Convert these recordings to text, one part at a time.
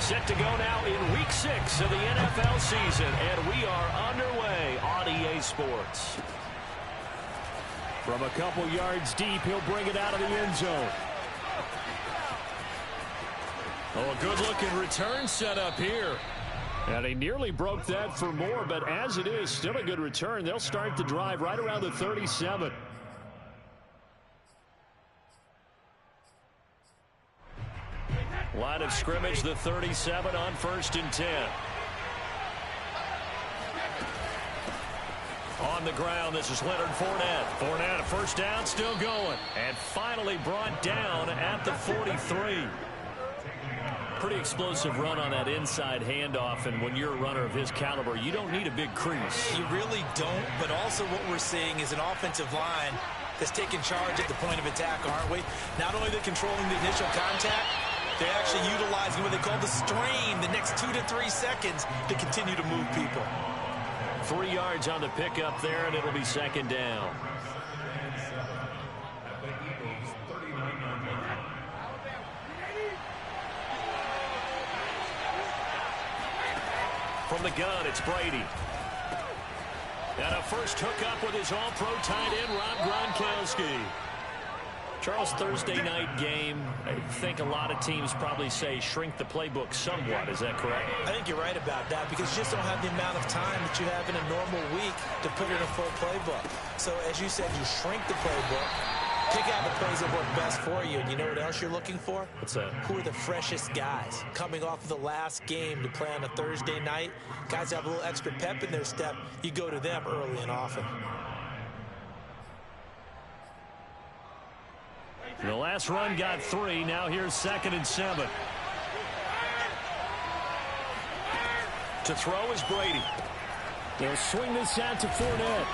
Set to go now in Week 6 of the NFL season, and we are underway on EA Sports. From a couple yards deep, he'll bring it out of the end zone. Oh, a good-looking return set up here. And he nearly broke that for more, but as it is, still a good return. They'll start the drive right around the 37. Line of scrimmage, the 37 on 1st and 10. On the ground, this is Leonard Fournette. Fournette, a first down, still going. And finally brought down at the 43. Pretty explosive run on that inside handoff, and when you're a runner of his caliber, you don't need a big crease. You really don't, but also what we're seeing is an offensive line that's taking charge at the point of attack, aren't we? Not only are they controlling the initial contact, they're actually utilizing what they call the strain the next 2 to 3 seconds to continue to move people. 3 yards on the pickup there, and it'll be 2nd down. From the gun, it's Brady. And a first hookup with his all-pro tight end, Rob Gronkowski. Charles, Thursday night game, I think a lot of teams probably say shrink the playbook somewhat. Is that correct? I think you're right about that because you just don't have the amount of time that you have in a normal week to put in a full playbook. So, as you said, you shrink the playbook, pick out the plays that work best for you, and you know what else you're looking for? What's that? Who are the freshest guys coming off of the last game to play on a Thursday night? Guys have a little extra pep in their step. You go to them early and often. The last run got 3. Now here's 2nd and 7. To throw is Brady. They'll swing this out to Fournette.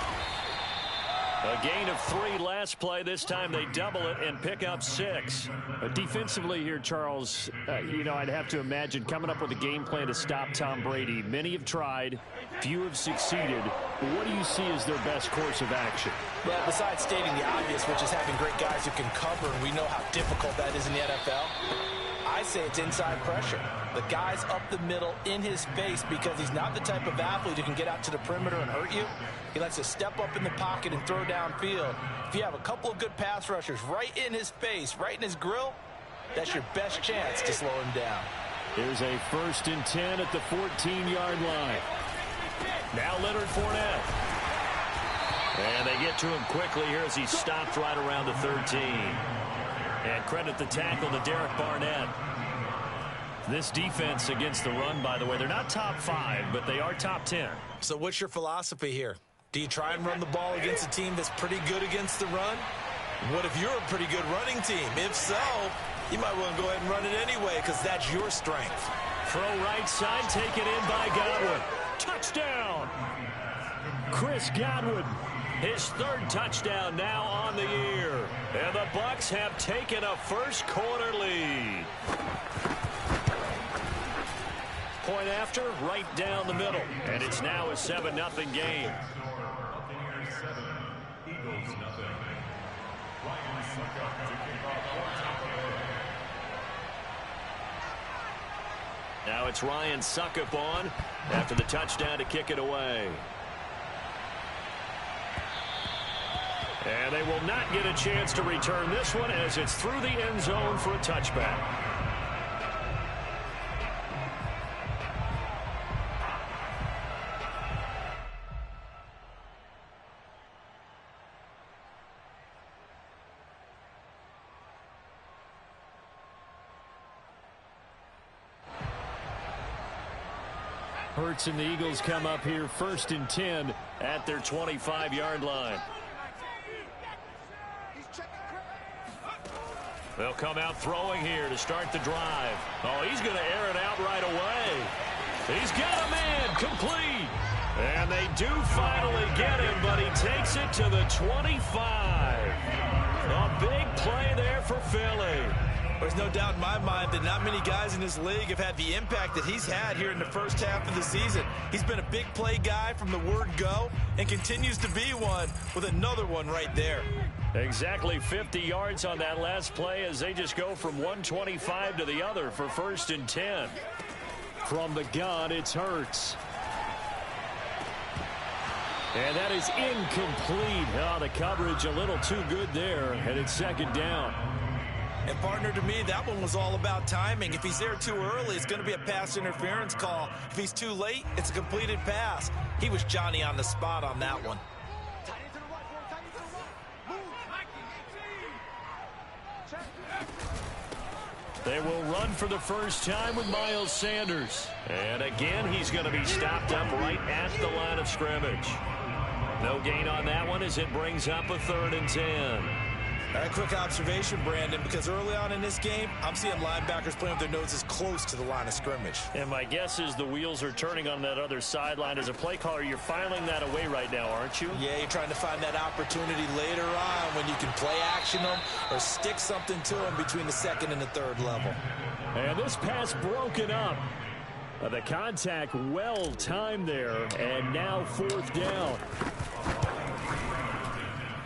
A gain of 3 last play. This time they double it and pick up 6. Defensively here, Charles, I'd have to imagine coming up with a game plan to stop Tom Brady. Many have tried. Few have succeeded. What do you see as their best course of action? Well, besides stating the obvious, which is having great guys who can cover, and we know how difficult that is in the NFL, I say it's inside pressure. The guy's up the middle in his face because he's not the type of athlete who can get out to the perimeter and hurt you. He likes to step up in the pocket and throw downfield. If you have a couple of good pass rushers right in his face, right in his grill, that's your best chance to slow him down. Here's a 1st and 10 at the 14-yard line. Now Leonard Fournette. And they get to him quickly here as he stopped right around the 13. And credit the tackle to Derek Barnett. This defense against the run, by the way, they're not top 5, but they are top 10. So what's your philosophy here? Do you try and run the ball against a team that's pretty good against the run? What if you're a pretty good running team? If so, you might want to go ahead and run it anyway because that's your strength. Throw right side, taken in by Godwin. Touchdown! Chris Godwin. His 3rd touchdown now on the year. And the Bucs have taken a first-quarter lead. Point after, right down the middle. And it's now a 7-0 game. Now it's Ryan Succop on after the touchdown to kick it away. And they will not get a chance to return this one as it's through the end zone for a touchback. Hurts and the Eagles come up here 1st and 10 at their 25-yard line. They'll come out throwing here to start the drive. Oh, he's going to air it out right away. He's got a man complete. And they do finally get him, but he takes it to the 25. A big play there for Philly. There's no doubt in my mind that not many guys in this league have had the impact that he's had here in the first half of the season. He's been a big play guy from the word go and continues to be one with another one right there. Exactly 50 yards on that last play as they just go from 125 to the other for 1st and 10. From the gun, it's Hurts. And that is incomplete. Oh, the coverage a little too good there, and it's second down. And partner, to me, that one was all about timing. If he's there too early, it's going to be a pass interference call. If he's too late, it's a completed pass. He was Johnny on the spot on that one. They will run for the first time with Miles Sanders. And again, he's going to be stopped up right at the line of scrimmage. No gain on that one as it brings up a 3rd and 10. A quick observation, Brandon, because early on in this game, I'm seeing linebackers playing with their noses close to the line of scrimmage. And my guess is the wheels are turning on that other sideline. As a play caller, you're filing that away right now, aren't you? Yeah, you're trying to find that opportunity later on when you can play action them or stick something to them between the 2nd and the 3rd level. And this pass broken up. The contact well timed there, and now 4th down.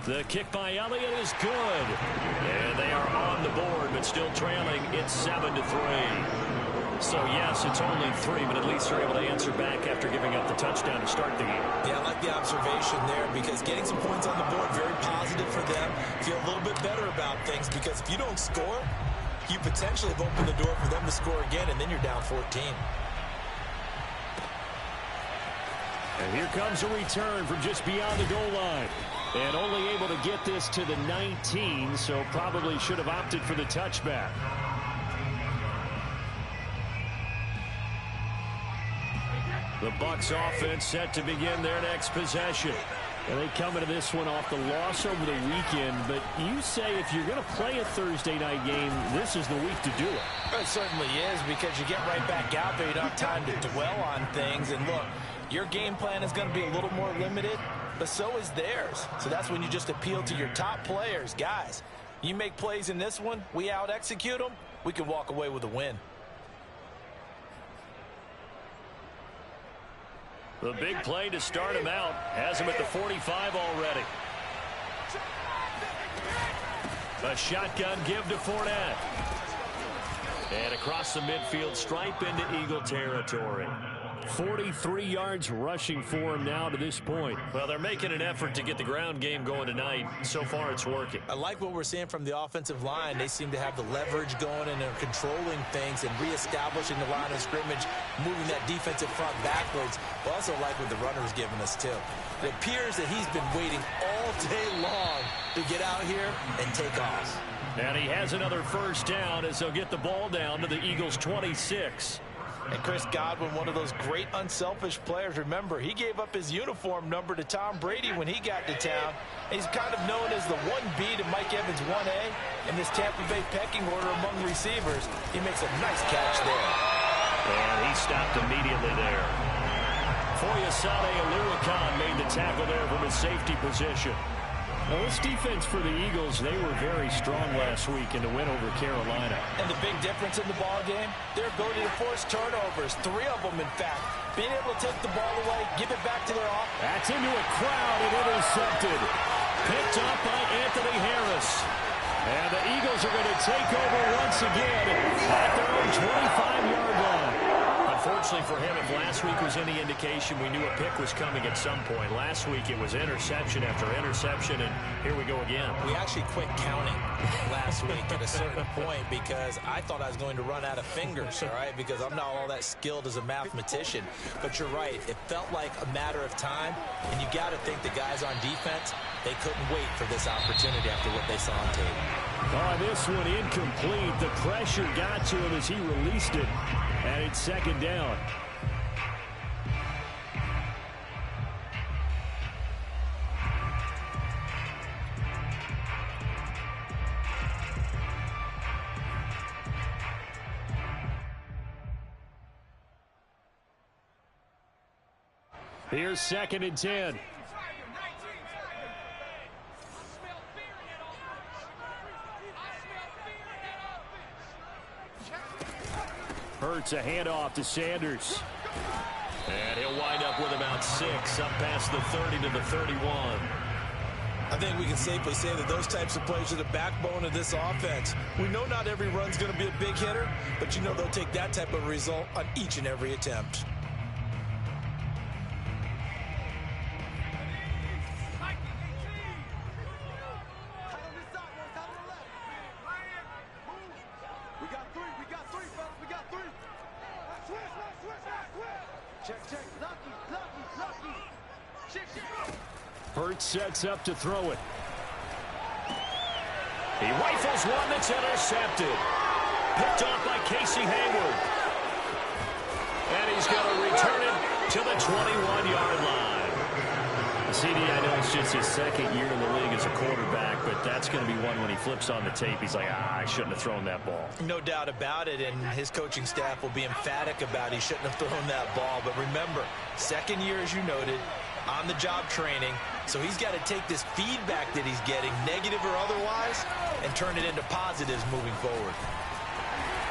The kick by Elliott is good. And they are on the board, but still trailing. It's 7-3. So, yes, it's only 3, but at least they're able to answer back after giving up the touchdown to start the game. Yeah, I like the observation there because getting some points on the board, very positive for them. Feel a little bit better about things because if you don't score, you potentially have opened the door for them to score again, and then you're down 14. And here comes a return from just beyond the goal line. And only able to get this to the 19, so probably should have opted for the touchback. The Bucs offense set to begin their next possession. And they come into this one off the loss over the weekend. But you say if you're going to play a Thursday night game, this is the week to do it. It certainly is because you get right back out there. You don't have time to dwell on things. And look, your game plan is going to be a little more limited, but so is theirs. So that's when you just appeal to your top players. Guys, you make plays in this one, we out-execute them, we can walk away with a win. The big play to start him out has him at the 45 already. A shotgun give to Fournette. And across the midfield stripe into Eagle territory. 43 yards rushing for him now to this point. Well, they're making an effort to get the ground game going tonight. So far, it's working. I like what we're seeing from the offensive line. They seem to have the leverage going and they're controlling things and reestablishing the line of scrimmage, moving that defensive front backwards. I also like what the runner's giving us, too. It appears that he's been waiting all day long to get out here and take off. And he has another first down as they'll get the ball down to the Eagles' 26. And Chris Godwin, one of those great unselfish players. Remember, he gave up his uniform number to Tom Brady when he got to town. He's kind of known as the 1B to Mike Evans 1A in this Tampa Bay pecking order among receivers. He makes a nice catch there. And he stopped immediately there. Foyesade Oluokun made the tackle there from his safety position. Now, this defense for the Eagles, they were very strong last week in the win over Carolina. And the big difference in the ball game, their ability to force turnovers, 3 of them, in fact. Being able to take the ball away, give it back to their offense. That's into a crowd and intercepted. Picked up by Anthony Harris. And the Eagles are going to take over once again at their own 25-yard line. Unfortunately for him, if last week was any indication, we knew a pick was coming at some point. Last week it was interception after interception, and here we go again. We actually quit counting last week at a certain point because I thought I was going to run out of fingers, all right, because I'm not all that skilled as a mathematician. But you're right. It felt like a matter of time, and you got to think the guys on defense, they couldn't wait for this opportunity after what they saw on tape. Oh, this one incomplete. The pressure got to him as he released it. And it's second down. Here's 2nd and 10. Hurts a handoff to Sanders. And he'll wind up with about 6 up past the 30 to the 31. I think we can safely say that those types of plays are the backbone of this offense. We know not every run's going to be a big hitter, but you know they'll take that type of result on each and every attempt. Hurts sets up to throw it. He rifles one that's intercepted. Picked off by Casey Hayward. And he's going to return it to the 21-yard line. CD, I know it's just his second year in the league as a quarterback, but that's going to be one when he flips on the tape. He's like, I shouldn't have thrown that ball. No doubt about it, and his coaching staff will be emphatic about he shouldn't have thrown that ball. But remember, second year, as you noted, on-the-job training. So he's got to take this feedback that he's getting, negative or otherwise, and turn it into positives moving forward.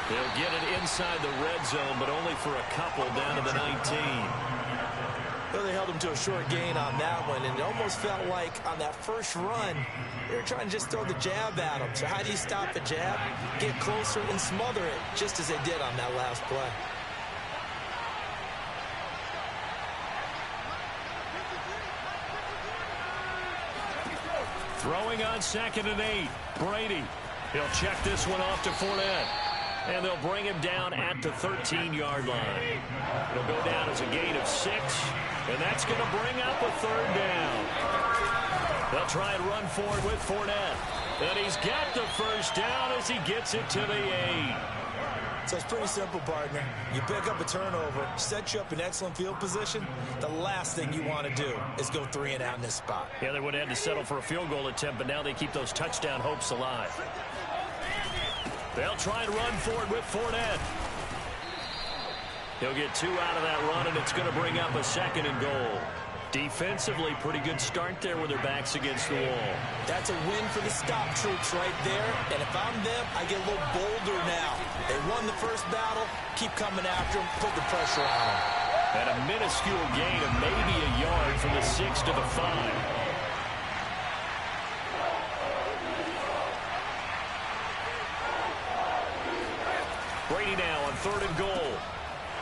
They'll get it inside the red zone, but only for a couple down to the 19. Well, they held him to a short gain on that one, and it almost felt like on that first run, they were trying to just throw the jab at him. So how do you stop a jab? Get closer and smother it, just as they did on that last play. Throwing on 2nd and 8. Brady. He'll check this one off to Fournette. And they'll bring him down at the 13-yard line. It'll go down as a gain of 6. And that's going to bring up a 3rd down. They'll try and run forward with Fournette. And he's got the first down as he gets it to the 8. So it's pretty simple, partner. You pick up a turnover, set you up in excellent field position. The last thing you want to do is go 3 and out in this spot. Yeah, they would have had to settle for a field goal attempt, but now they keep those touchdown hopes alive. They'll try and run forward with Fournette. He'll get 2 out of that run, and it's going to bring up a 2nd and goal. Defensively, pretty good start there with their backs against the wall. That's a win for the stop troops right there. And if I'm them, I get a little bolder now. They won the first battle. Keep coming after them. Put the pressure on them. And a minuscule gain of maybe a yard from the 6 to the 5. Brady now on 3rd and goal.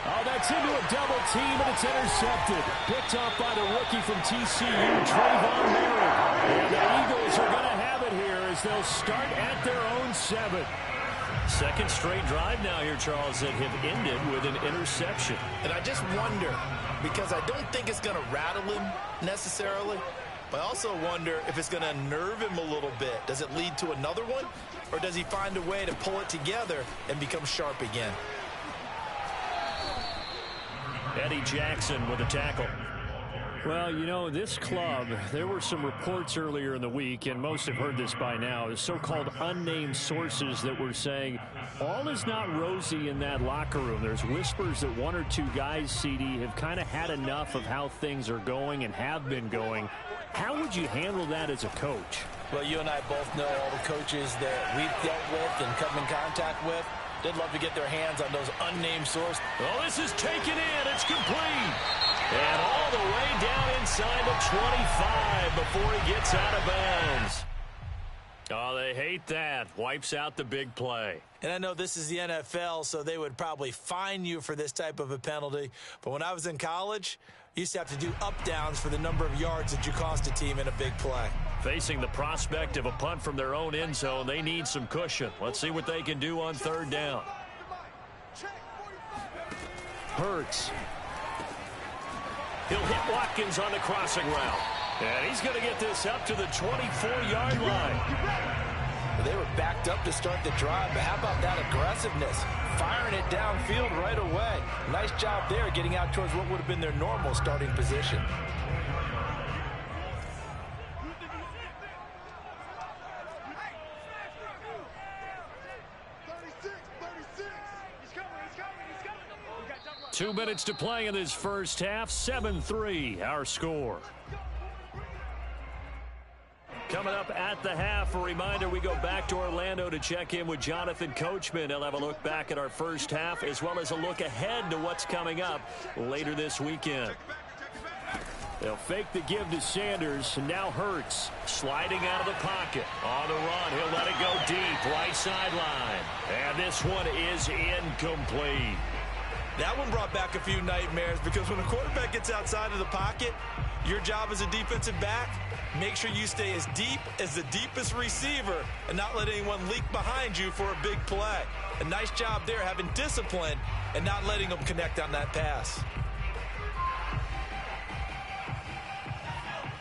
Oh, that's into a double team, and it's intercepted. Picked off by the rookie from TCU, Trayvon Merritt. And the Eagles are going to have it here as they'll start at their own 7. Second straight drive now here, Charles, that have ended with an interception. And I just wonder, because I don't think it's going to rattle him necessarily, but I also wonder if it's going to nerve him a little bit. Does it lead to another one, or does he find a way to pull it together and become sharp again? Eddie Jackson with a tackle. Well, you know, this club, there were some reports earlier in the week, and most have heard this by now, the so-called unnamed sources that were saying all is not rosy in that locker room. There's whispers that 1 or 2 guys, CD, have kind of had enough of how things are going and have been going. How would you handle that as a coach? Well, you and I both know all the coaches that we've dealt with and come in contact with. They'd love to get their hands on those unnamed sources. Oh, this is taken in. It's complete. And all the way down inside the 25 before he gets out of bounds. Oh, they hate that. Wipes out the big play. And I know this is the NFL, so they would probably fine you for this type of a penalty. But when I was in college, you used to have to do up-downs for the number of yards that you cost a team in a big play. Facing the prospect of a punt from their own end zone, they need some cushion. Let's see what they can do on 3rd down. Hurts. He'll hit Watkins on the crossing route. And he's going to get this up to the 24-yard line. They were backed up to start the drive, but how about that aggressiveness? Firing it downfield right away. Nice job there getting out towards what would have been their normal starting position. Two minutes to play in this first half. 7-3, our score. Coming up at the half, a reminder, we go back to Orlando to check in with Jonathan Coachman. He'll have a look back at our first half as well as a look ahead to what's coming up later this weekend. They'll fake the give to Sanders, and now Hurts sliding out of the pocket. On the run, he'll let it go deep, right sideline. And this one is incomplete. That one brought back a few nightmares because when a quarterback gets outside of the pocket, your job as a defensive back, make sure you stay as deep as the deepest receiver and not let anyone leak behind you for a big play. A nice job there having discipline and not letting them connect on that pass.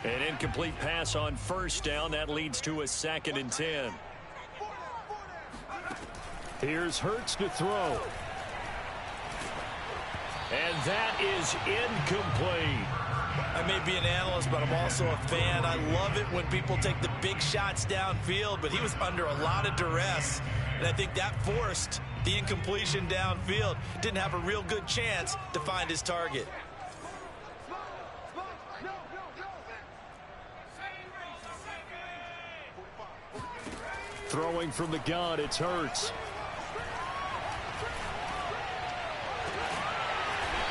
An incomplete pass on first down. That leads to a 2nd and 10. Here's Hurts to throw. And that is incomplete. I may be an analyst, but I'm also a fan. I love it when people take the big shots downfield, but he was under a lot of duress, and I think that forced the incompletion downfield. Didn't have a real good chance to find his target. Throwing from the gun, it's Hurts.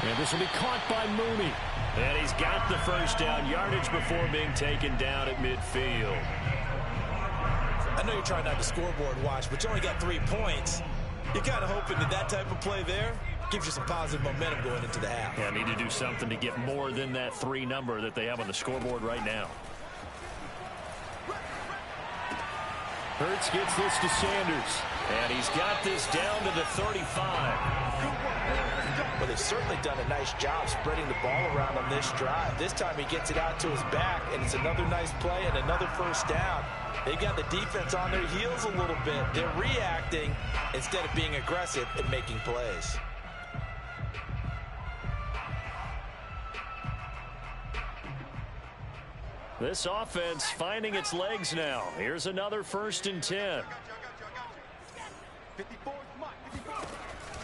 And this will be caught by Mooney. And he's got the first down, yardage before being taken down at midfield. I know you're trying not to scoreboard watch, but you only got 3 points. You're kind of hoping that type of play there gives you some positive momentum going into the half. Yeah, need to do something to get more than that 3 number that they have on the scoreboard right now. Hurts gets this to Sanders. And he's got this down to the 35. Well, they've certainly done a nice job spreading the ball around on this drive. This time he gets it out to his back, and it's another nice play and another first down. They've got the defense on their heels a little bit. They're reacting instead of being aggressive and making plays. This offense finding its legs now. Here's another 1st and 10.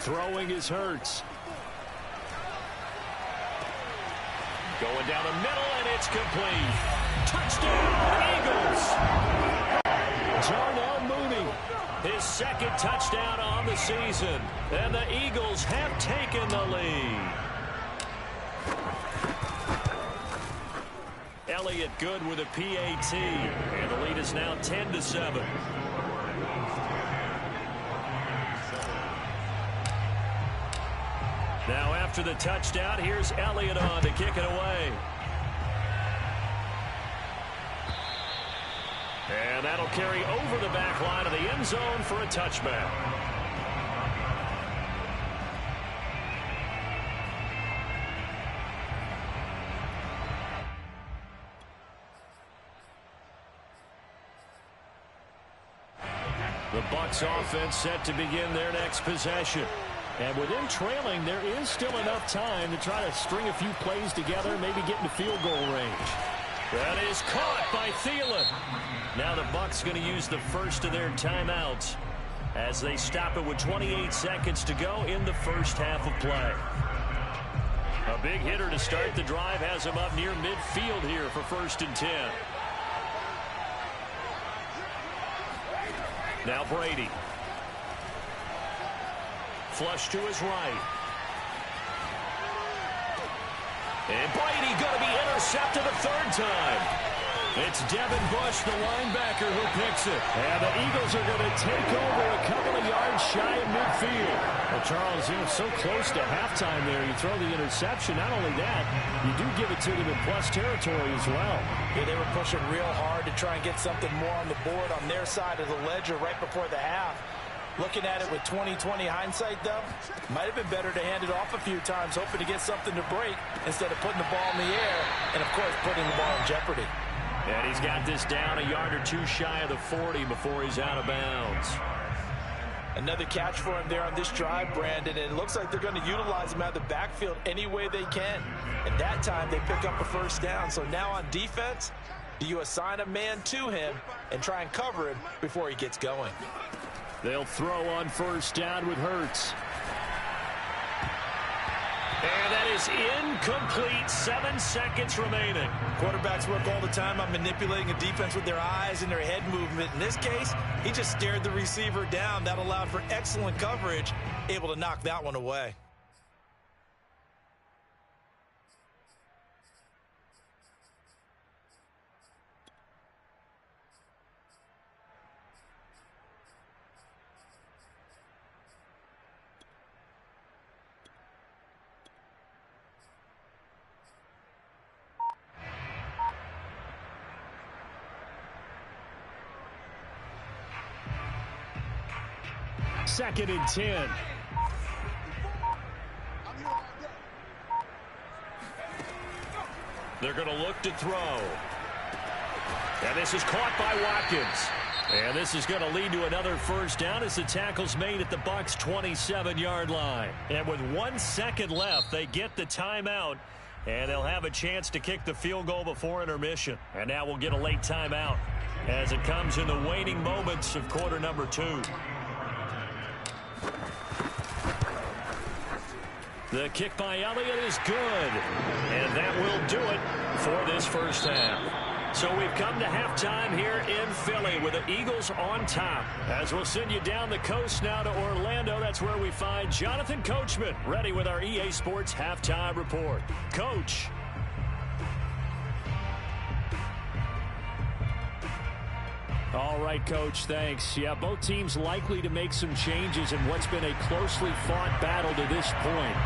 Throwing is Hurts. Going down the middle, and it's complete. Touchdown, Eagles! Darnell Mooney, his 2nd touchdown on the season. And the Eagles have taken the lead. Elliott good with a PAT. And the lead is now 10-7. Now after the touchdown, here's Elliott on to kick it away. And that'll carry over the back line of the end zone for a touchback. The Bucs offense set to begin their next possession. And with them trailing, there is still enough time to try to string a few plays together, maybe get into field goal range. That is caught by Thielen. Now the Bucs going to use the first of their timeouts as they stop it with 28 seconds to go in the first half of play. A big hitter to start the drive has him up near midfield here for 1st and 10. Now Brady. Flush to his right. And Brady going to be intercepted a 3rd time. It's Devin Bush, the linebacker, who picks it. And the Eagles are going to take over a couple of yards shy of midfield. Well, Charles, so close to halftime there. You throw the interception. Not only that, you do give it to them in plus territory as well. Yeah, they were pushing real hard to try and get something more on the board on their side of the ledger right before the half. Looking at it with 20/20 hindsight, though, might have been better to hand it off a few times, hoping to get something to break instead of putting the ball in the air and, of course, putting the ball in jeopardy. And he's got this down a yard or 2 shy of the 40 before he's out of bounds. Another catch for him there on this drive, Brandon, and it looks like they're going to utilize him out of the backfield any way they can. And that time they pick up a first down. So now on defense, do you assign a man to him and try and cover him before he gets going? They'll throw on first down with Hurts. And that is incomplete. 7 seconds remaining. Quarterbacks work all the time on manipulating a defense with their eyes and their head movement. In this case, he just stared the receiver down. That allowed for excellent coverage, able to knock that one away. 2nd and 10. They're going to look to throw. And this is caught by Watkins. And this is going to lead to another first down as the tackle's made at the Bucs' 27-yard line. And with 1 second left, they get the timeout. And they'll have a chance to kick the field goal before intermission. And now we'll get a late timeout as it comes in the waning moments of quarter number 2. The kick by Elliott is good. And that will do it for this first half. So we've come to halftime here in Philly with the Eagles on top. As we'll send you down the coast now to Orlando, that's where we find Jonathan Coachman ready with our EA Sports Halftime Report. Coach. All right, Coach, thanks. Yeah, both teams likely to make some changes in what's been a closely fought battle to this point.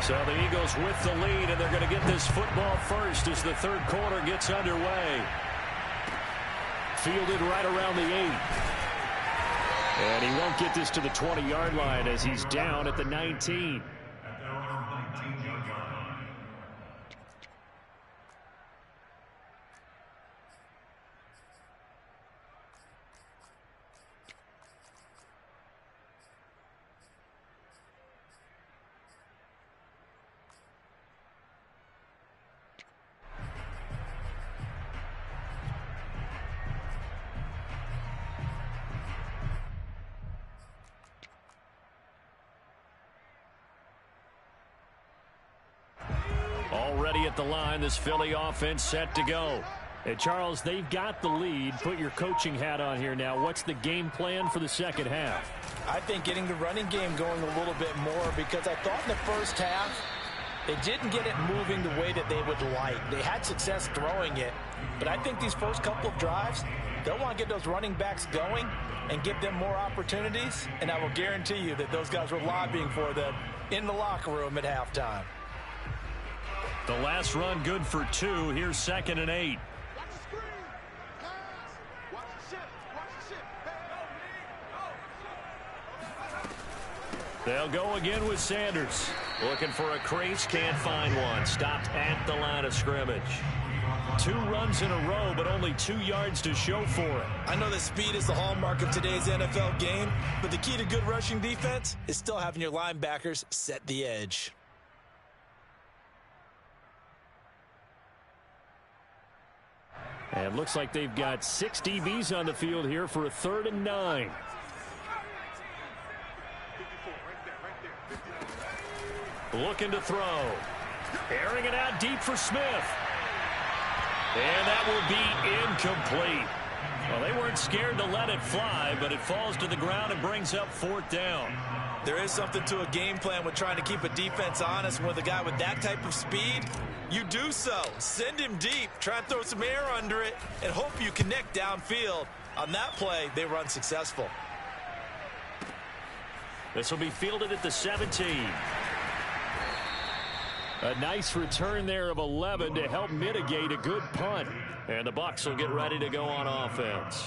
So the Eagles with the lead, and they're going to get this football first as the third quarter gets underway. Fielded right around the 8. And he won't get this to the 20-yard line as he's down at the 19. Already at the line, this Philly offense set to go. Hey, Charles, they've got the lead. Put your coaching hat on here now. What's the game plan for the second half? I think getting the running game going a little bit more, because I thought in the first half they didn't get it moving the way that they would like. They had success throwing it, but I think these first couple of drives, they'll want to get those running backs going and give them more opportunities, and I will guarantee you that those guys were lobbying for them in the locker room at halftime. The last run good for 2. Here's 2nd and 8. They'll go again with Sanders. Looking for a crease, can't find one. Stopped at the line of scrimmage. 2 runs in a row, but only 2 yards to show for it. I know that speed is the hallmark of today's NFL game, but the key to good rushing defense is still having your linebackers set the edge. And looks like they've got 6 DBs on the field here for a 3rd and 9. Looking to throw. Airing it out deep for Smith. And that will be incomplete. Well, they weren't scared to let it fly, but it falls to the ground and brings up 4th down. There is something to a game plan with trying to keep a defense honest. With a guy with that type of speed, you do so. Send him deep. Try and throw some air under it and hope you connect downfield. On that play, they were unsuccessful. This will be fielded at the 17. A nice return there of 11 to help mitigate a good punt. And the Bucs will get ready to go on offense.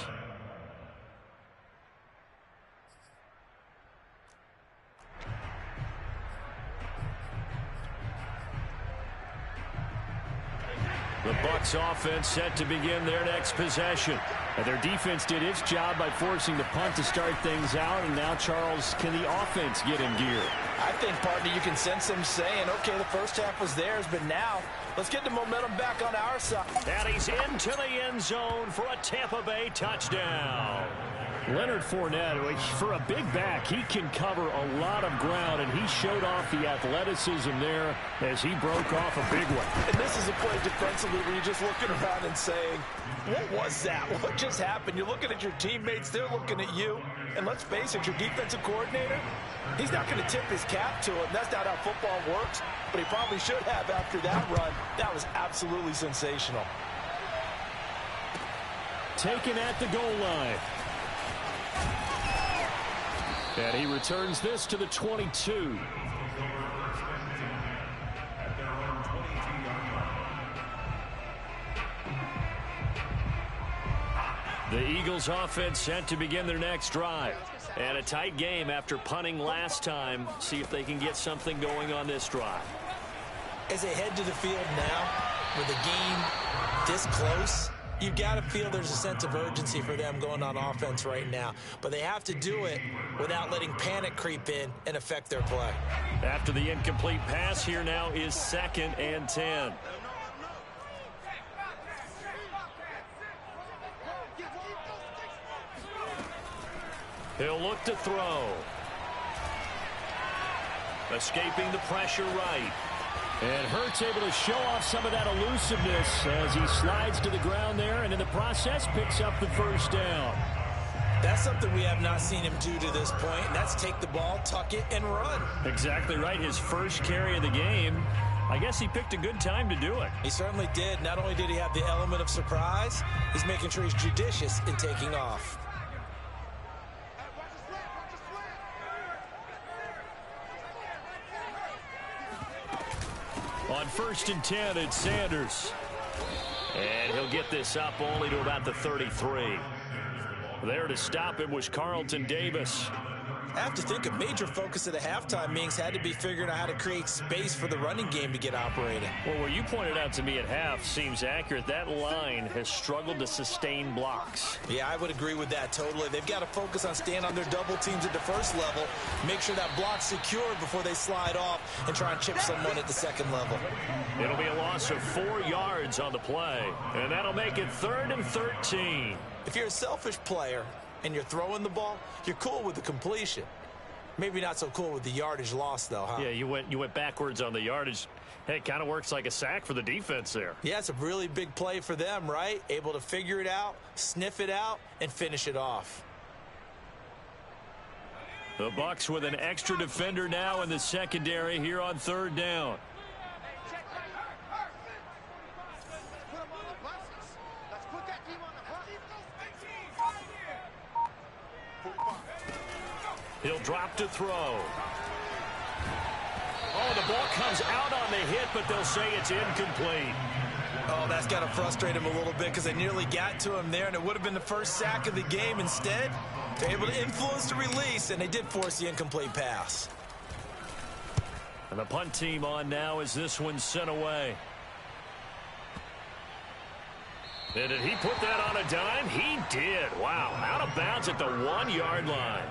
The Bucs offense set to begin their next possession. And their defense did its job by forcing the punt to start things out. And now, Charles, can the offense get in gear? I think, partner, you can sense them saying, okay, the first half was theirs, but now let's get the momentum back on our side. And he's into the end zone for a Tampa Bay touchdown. Leonard Fournette, for a big back, he can cover a lot of ground, and he showed off the athleticism there as he broke off a big one. And this is a play defensively where you're just looking around and saying, what was that? What just happened? You're looking at your teammates, they're looking at you. And let's face it, your defensive coordinator, he's not going to tip his cap to it. That's not how football works, but he probably should have after that run. That was absolutely sensational. Taken at the goal line. And he returns this to the 22. The Eagles offense set to begin their next drive. And a tight game after punting last time. See if they can get something going on this drive. As they head to the field now, with the game this close, you've got to feel there's a sense of urgency for them going on offense right now. But they have to do it without letting panic creep in and affect their play. After the incomplete pass, here now is 2nd and 10. He'll look to throw. Escaping the pressure right. And Hurts able to show off some of that elusiveness as he slides to the ground there, and in the process picks up the first down. That's something we have not seen him do to this point, and that's take the ball, tuck it, and run. Exactly right. His first carry of the game. I guess he picked a good time to do it. He certainly did. Not only did he have the element of surprise, he's making sure he's judicious in taking off. On 1st and 10, it's Sanders. And he'll get this up only to about the 33. There to stop him was Carlton Davis. I have to think a major focus of the halftime meetings had to be figuring out how to create space for the running game to get operating. Well, what you pointed out to me at half seems accurate. That line has struggled to sustain blocks. Yeah, I would agree with that totally. They've got to focus on staying on their double teams at the first level, make sure that block's secured before they slide off and try and chip someone at the second level. It'll be a loss of 4 yards on the play, and that'll make it 3rd and 13. If you're a selfish player and you're throwing the ball, you're cool with the completion. Maybe not so cool with the yardage loss, though, huh? Yeah, you went backwards on the yardage. Hey, it kind of works like a sack for the defense there. Yeah, it's a really big play for them, right? Able to figure it out, sniff it out, and finish it off. The Bucs with an extra defender now in the secondary here on 3rd down. He'll drop to throw. Oh, the ball comes out on the hit, but they'll say it's incomplete. Oh, that's got to frustrate him a little bit because they nearly got to him there, and it would have been the first sack of the game. Instead, they're able to influence the release, and they did force the incomplete pass. And the punt team on now as this one's sent away. And did he put that on a dime? He did. Wow, out of bounds at the 1-yard line.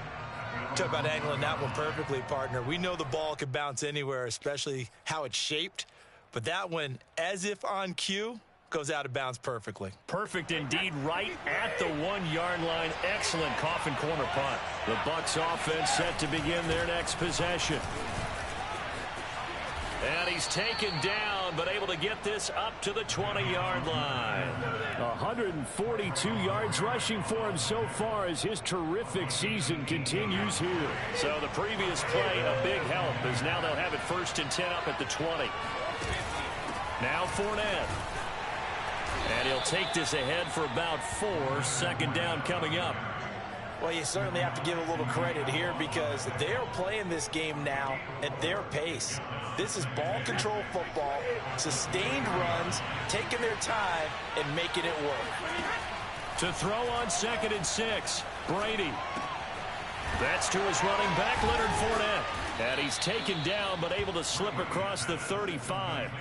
Talk about angling that one perfectly, partner. We know the ball could bounce anywhere, especially how it's shaped. But that one, as if on cue, goes out of bounds perfectly. Perfect indeed, right at the 1-yard line. Excellent coffin corner punt. The Bucs offense set to begin their next possession. And he's taken down, but able to get this up to the 20-yard line. 142 yards rushing for him so far as his terrific season continues here. So the previous play, a big help, as now they'll have it 1st and 10 up at the 20. Now Fournette. And he'll take this ahead for about 4. 2nd down coming up. Well, you certainly have to give a little credit here because they're playing this game now at their pace. This is ball control football, sustained runs, taking their time and making it work. To throw on 2nd and 6, Brady. That's to his running back, Leonard Fournette. And he's taken down but able to slip across the 35.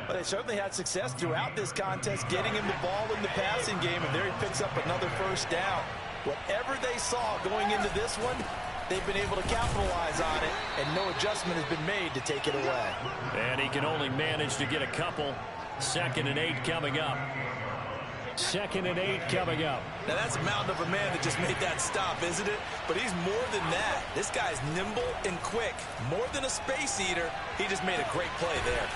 But they certainly had success throughout this contest, getting him the ball in the passing game, and there he picks up another 1st down. Whatever they saw going into this one, they've been able to capitalize on it, and no adjustment has been made to take it away. And he can only manage to get a couple. 2nd and 8 coming up. 2nd and 8 coming up. Now that's a mountain of a man that just made that stop, isn't it? But he's more than that. This guy's nimble and quick. More than a space eater, he just made a great play there.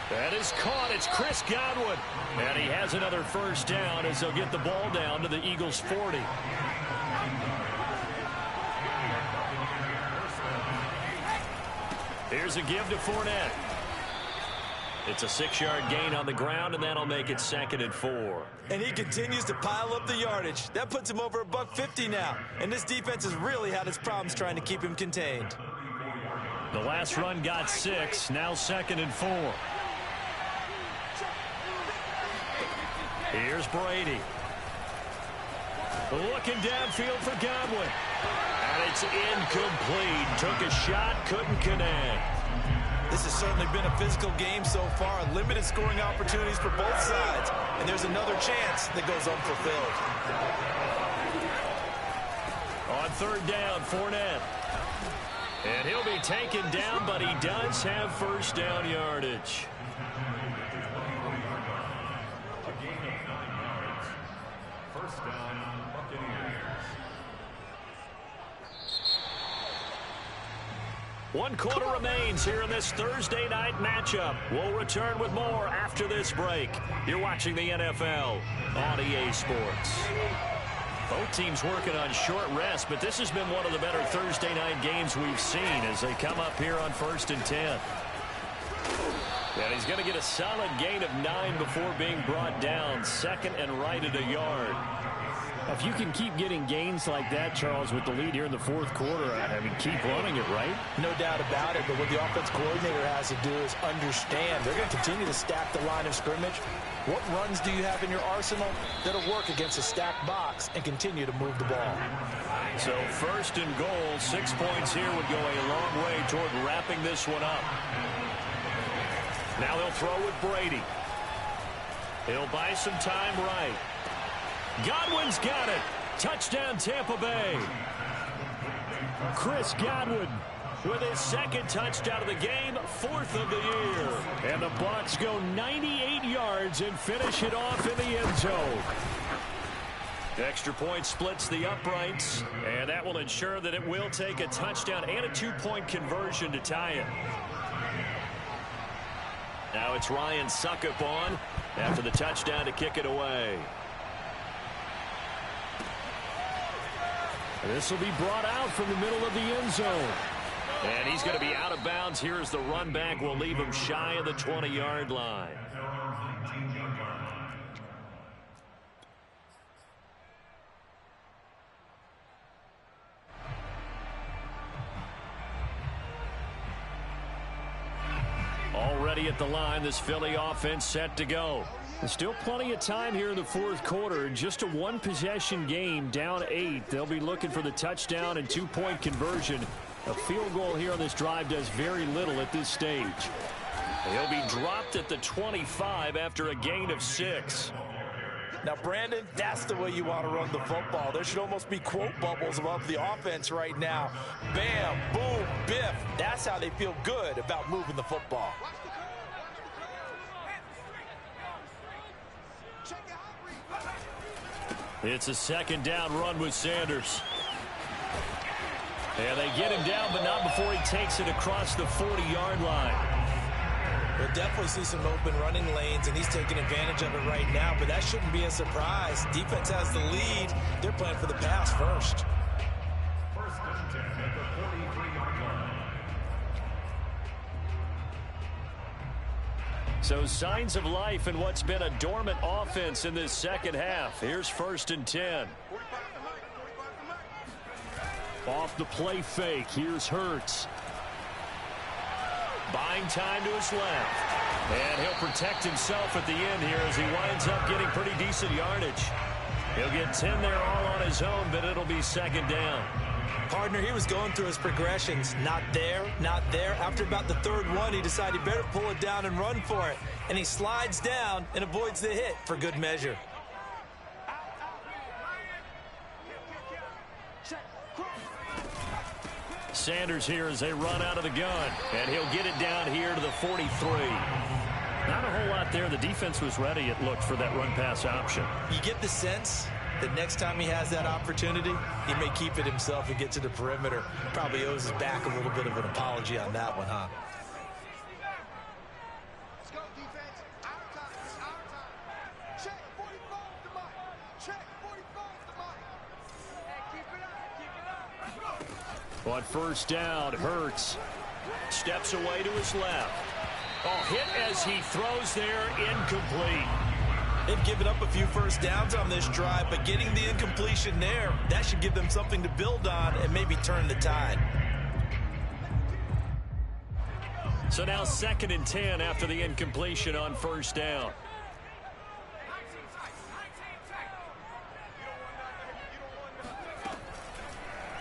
That is caught. It's Chris Godwin. And he has another 1st down as they'll get the ball down to the Eagles' 40. Here's a give to Fournette. It's a 6-yard gain on the ground, and that'll make it 2nd and 4. And he continues to pile up the yardage. That puts him over $150 now. And this defense has really had its problems trying to keep him contained. The last run got 6. Now 2nd and 4. Here's Brady. Looking downfield for Godwin. And it's incomplete. Took a shot, couldn't connect. This has certainly been a physical game so far. Limited scoring opportunities for both sides. And there's another chance that goes unfulfilled. On third down, Fournette. And he'll be taken down, but he does have first down yardage. First down, Buccaneers. 1 quarter remains here in this Thursday night matchup. We'll return with more after this break. You're watching the NFL on EA Sports. Both teams working on short rest, but this has been one of the better Thursday night games we've seen as they come up here on 1st and 10. And he's going to get a solid gain of 9 before being brought down. Second and right at a yard. If you can keep getting gains like that, Charles, with the lead here in the fourth quarter, I mean, keep running it, right? No doubt about it, but what the offense coordinator has to do is understand they're going to continue to stack the line of scrimmage. What runs do you have in your arsenal that'll work against a stacked box and continue to move the ball? So first and goal, 6 points here would go a long way toward wrapping this one up. Now they'll throw with Brady. He'll buy some time right. Godwin's got it. Touchdown, Tampa Bay. Chris Godwin with his second touchdown of the game, 4th of the year. And the Bucs go 98 yards and finish it off in the end zone. Extra point splits the uprights, and that will ensure that it will take a touchdown and a 2-point conversion to tie it. Now it's Ryan Succop on after the touchdown to kick it away. This will be brought out from the middle of the end zone. And he's going to be out of bounds here as the run back will leave him shy of the 20-yard line. Already at the line, this Philly offense set to go. There's still plenty of time here in the fourth quarter. Just a one-possession game, down 8. They'll be looking for the touchdown and 2-point conversion. A field goal here on this drive does very little at this stage. He'll be dropped at the 25 after a gain of 6. Now, Brandon, that's the way you want to run the football. There should almost be quote bubbles above the offense right now. Bam, boom, biff. That's how they feel good about moving the football. It's a second down run with Sanders. And they get him down, but not before he takes it across the 40-yard line. We'll definitely see some open running lanes, and he's taking advantage of it right now, but that shouldn't be a surprise. Defense has the lead. They're playing for the pass first. First and 10 at the 43-yard line. So signs of life in what's been a dormant offense in this second half. Here's 1st and 10. Off the play fake, here's Hurts. Buying time to his left. And he'll protect himself at the end here as he winds up getting pretty decent yardage. He'll get 10 there all on his own, but it'll be second down. Partner, he was going through his progressions. Not there, not there. After about the third one, he decided better pull it down and run for it. And he slides down and avoids the hit for good measure. Sanders here as they run out of the gun. And he'll get it down here to the 43. Not a whole lot there. The defense was ready, it looked, for that run-pass option. You get the sense that next time he has that opportunity, he may keep it himself and get to the perimeter. Probably owes his back a little bit of an apology on that one, huh? Let's go, defense. Our time. It's our time. Check 45 the mic. Check 45 the mic. Hey, keep it up. Keep it up. Let's go. On first down, Hurts steps away to his left. Oh, hit as he throws there, incomplete. They've given up a few first downs on this drive, but getting the incompletion there, that should give them something to build on and maybe turn the tide. So now 2nd and 10 after the incompletion on first down.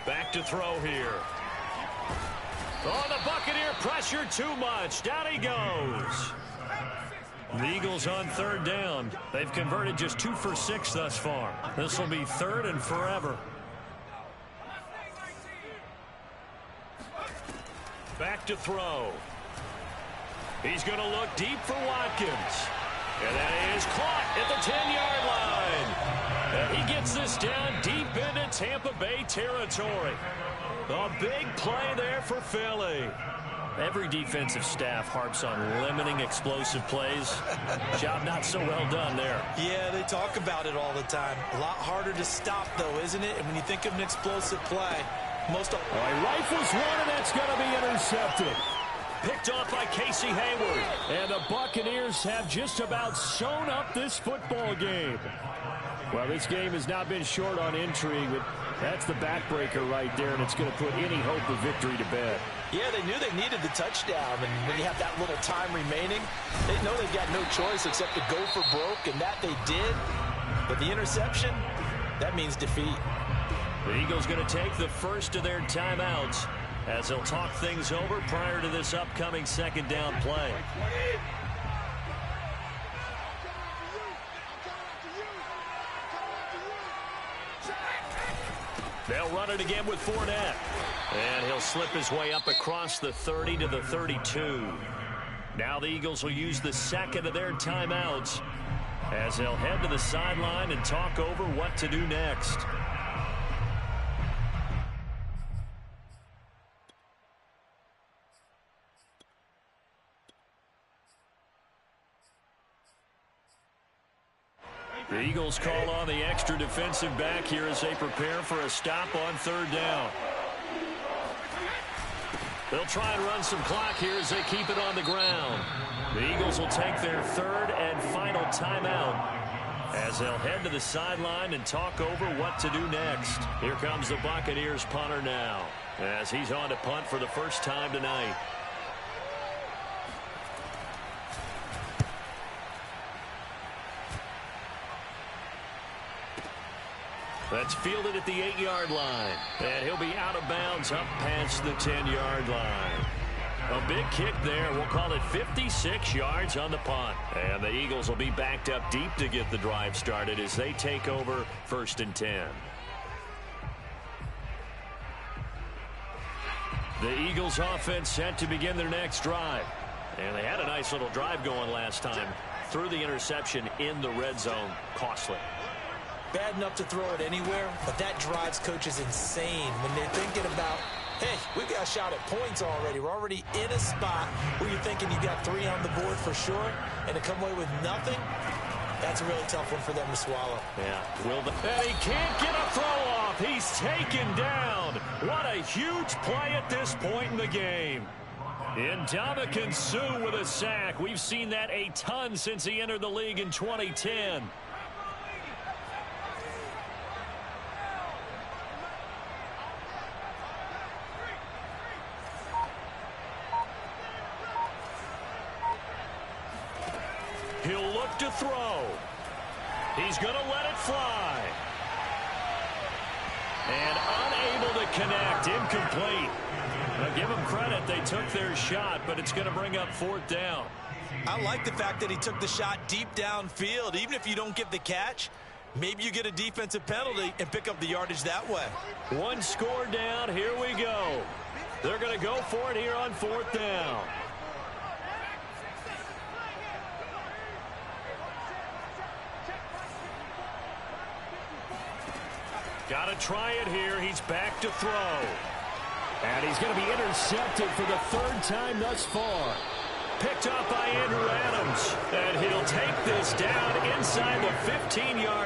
Back to throw here. Oh, the Buccaneer pressure too much. Down he goes. The Eagles on third down. They've converted just 2 for 6 thus far. This will be third and forever. Back to throw. He's going to look deep for Watkins. And that is caught at the 10-yard line. And he gets this down deep into Tampa Bay territory. A big play there for Philly. Every defensive staff harps on limiting explosive plays. Job not so well done there. Yeah, they talk about it all the time. A lot harder to stop, though, isn't it? And when you think of an explosive play, most of... He rifles one, and that's going to be intercepted. Picked off by Casey Hayward. And the Buccaneers have just about sewn up this football game. Well, this game has not been short on intrigue, but that's the backbreaker right there, and it's going to put any hope of victory to bed. Yeah, they knew they needed the touchdown, and when you have that little time remaining, they know they've got no choice except to go for broke, and that they did. But the interception, that means defeat. The Eagles going to take the first of their timeouts as they'll talk things over prior to this upcoming second down play. They'll run it again with Fournette. And he'll slip his way up across the 30 to the 32. Now the Eagles will use the second of their timeouts as they'll head to the sideline and talk over what to do next. The Eagles call on the extra defensive back here as they prepare for a stop on third down. They'll try and run some clock here as they keep it on the ground. The Eagles will take their third and final timeout as they'll head to the sideline and talk over what to do next. Here comes the Buccaneers punter now as he's on to punt for the first time tonight. That's fielded at the 8-yard line. And he'll be out of bounds up past the 10-yard line. A big kick there. We'll call it 56 yards on the punt. And the Eagles will be backed up deep to get the drive started as they take over 1st and 10. The Eagles offense set to begin their next drive. And they had a nice little drive going last time. Threw the interception in the red zone. Costly. Bad enough to throw it anywhere, but that drives coaches insane when they're thinking about, hey, we've got a shot at points already. We're already in a spot where you're thinking you got 3 on the board for sure, and to come away with nothing, that's a really tough one for them to swallow. Yeah. And he can't get a throw off. He's taken down. What a huge play at this point in the game. Ndamukong Suh with a sack. We've seen that a ton since he entered the league in 2010. He'll look to throw. He's going to let it fly. And unable to connect. Incomplete. Now give them credit. They took their shot, but it's going to bring up 4th down. I like the fact that he took the shot deep downfield. Even if you don't get the catch, maybe you get a defensive penalty and pick up the yardage that way. 1 score down. Here we go. They're going to go for it here on 4th down. Got to try it here. He's back to throw. And he's going to be intercepted for the 3rd time thus far. Picked up by Andrew Adams. And he'll take this down inside the 15-yard